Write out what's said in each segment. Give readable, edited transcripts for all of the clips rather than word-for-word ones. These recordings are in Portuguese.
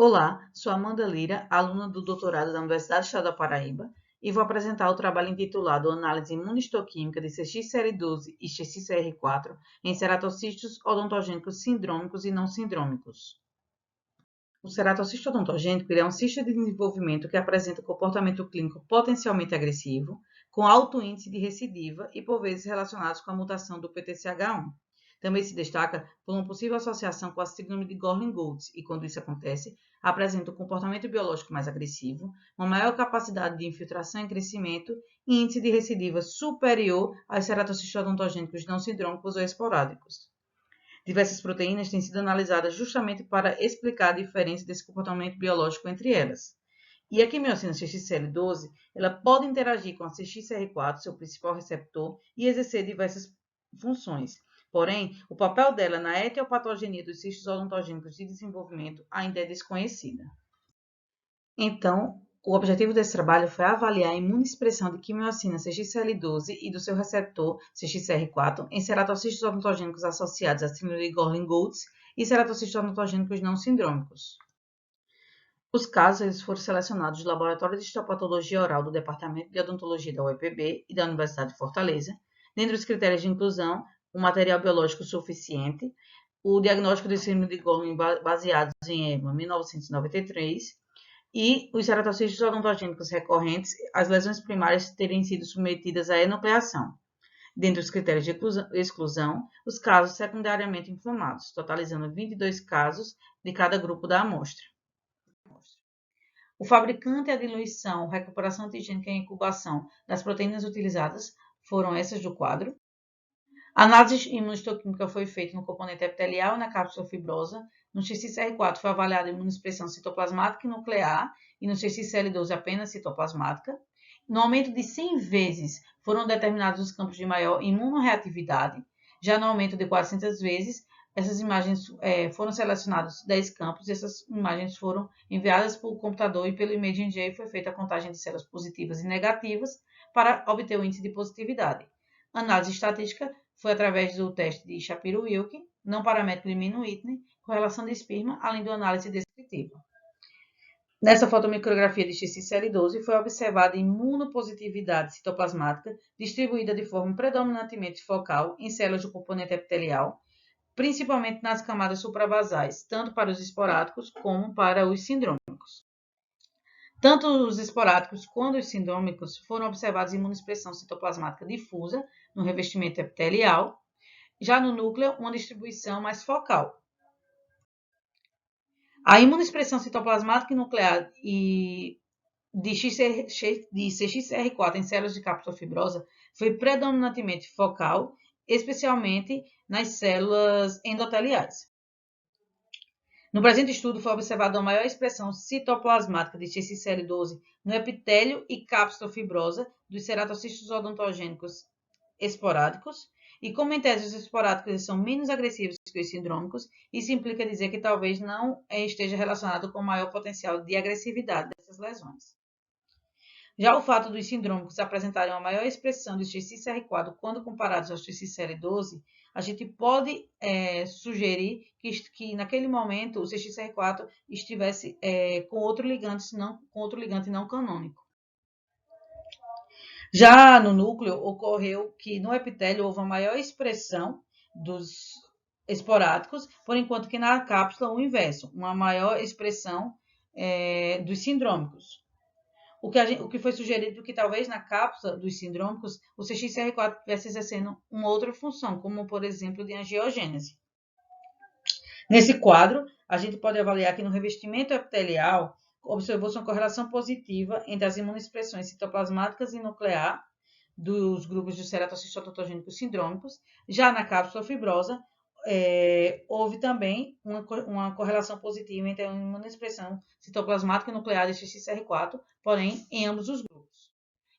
Olá, sou Amanda Lira, aluna do doutorado da Universidade do Estado da Paraíba, e vou apresentar o trabalho intitulado Análise imunistoquímica de CXCL12 e CXCR4 em ceratocitos odontogênicos sindrômicos e não sindrômicos. O ceratocisto odontogênico é um cisto de desenvolvimento que apresenta comportamento clínico potencialmente agressivo, com alto índice de recidiva e, por vezes, relacionados com a mutação do PTCH1. Também se destaca por uma possível associação com a síndrome de Gorlin-Goltz e, quando isso acontece, apresenta um comportamento biológico mais agressivo, uma maior capacidade de infiltração e crescimento e índice de recidiva superior aos ceratocistos odontogênicos não sindrômicos ou esporádicos. Diversas proteínas têm sido analisadas justamente para explicar a diferença desse comportamento biológico entre elas. E a quimiosina CXCL12, ela pode interagir com a CXCR4, seu principal receptor, e exercer diversas funções. Porém, o papel dela na etiopatogenia dos cistos odontogênicos de desenvolvimento ainda é desconhecida. Então, o objetivo desse trabalho foi avaliar a imunoexpressão de quimiosina CXCL12 e do seu receptor CXCR4 em ceratocitos odontogênicos associados à síndrome de Gorlin-Goltz e ceratocitos odontogênicos não sindrômicos. Os casos foram selecionados do Laboratório de Histopatologia Oral do Departamento de Odontologia da UEPB e da Universidade de Fortaleza. Dentre os critérios de inclusão, o material biológico suficiente, o diagnóstico de síndrome de Gorlin baseados em EMA 1993 e os ceratocitos odontogênicos recorrentes, as lesões primárias terem sido submetidas à enucleação. Dentre os critérios de exclusão, os casos secundariamente inflamados, totalizando 22 casos de cada grupo da amostra. O fabricante, a diluição, recuperação antigênica e incubação das proteínas utilizadas foram essas do quadro. A análise imunistoquímica foi feita no componente epitelial e na cápsula fibrosa. No CXCR4 foi avaliada a imunoexpressão citoplasmática e nuclear e no CXCL12 apenas citoplasmática. No aumento de 100 vezes foram determinados os campos de maior imunorreatividade. Já no aumento de 400 vezes, essas imagens foram selecionados 10 campos e essas imagens foram enviadas por computador e pelo ImaginJ foi feita a contagem de células positivas e negativas para obter o índice de positividade. A análise estatística foi através do teste de Shapiro-Wilk, não paramétrico de Minor-Whitney, correlação de esperma, além da análise descritiva. Nessa fotomicrografia de XCL12 foi observada imunopositividade citoplasmática distribuída de forma predominantemente focal em células do componente epitelial, principalmente nas camadas suprabasais, tanto para os esporádicos como para os sindrômicos. Tanto os esporádicos quanto os sindrômicos foram observados em imunoexpressão citoplasmática difusa no revestimento epitelial, já no núcleo, uma distribuição mais focal. A imunoexpressão citoplasmática e nuclear de CXCR4 em células de cápsula fibrosa foi predominantemente focal, especialmente nas células endoteliais. No presente estudo, foi observada uma maior expressão citoplasmática de CXCL12 no epitélio e cápsula fibrosa dos ceratocitos odontogênicos esporádicos, e como em tese os esporádicos são menos agressivos que os sindrômicos, isso implica dizer que talvez não esteja relacionado com o maior potencial de agressividade dessas lesões. Já o fato dos sindrômicos apresentarem uma maior expressão de CXCR4 quando comparados aos CXCL12, a gente pode sugerir que naquele momento o CXCR4 estivesse com outro ligante não canônico. Já no núcleo, ocorreu que no epitélio houve uma maior expressão dos esporádicos, por enquanto que na cápsula o inverso, uma maior expressão dos sindrômicos. O que foi sugerido que talvez na cápsula dos sindrômicos o CXCR4 estivesse exercendo uma outra função, como por exemplo de angiogênese. Nesse quadro, a gente pode avaliar que no revestimento epitelial observou-se uma correlação positiva entre as imunoexpressões citoplasmáticas e nuclear dos grupos de ceratocitos odontogênicos sindrômicos. Já na cápsula fibrosa, houve também uma correlação positiva entre a imunoexpressão citoplasmática e nuclear de CXCR4, porém em ambos os grupos.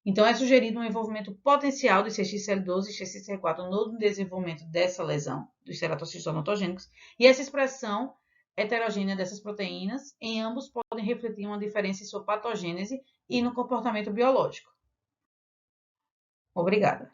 Então, é sugerido um envolvimento potencial de CXCL12 e CXCR4 no desenvolvimento dessa lesão dos ceratocitos odontogênicos, e essa expressão heterogênea dessas proteínas em ambos podem refletir uma diferença em sua patogênese e no comportamento biológico. Obrigada.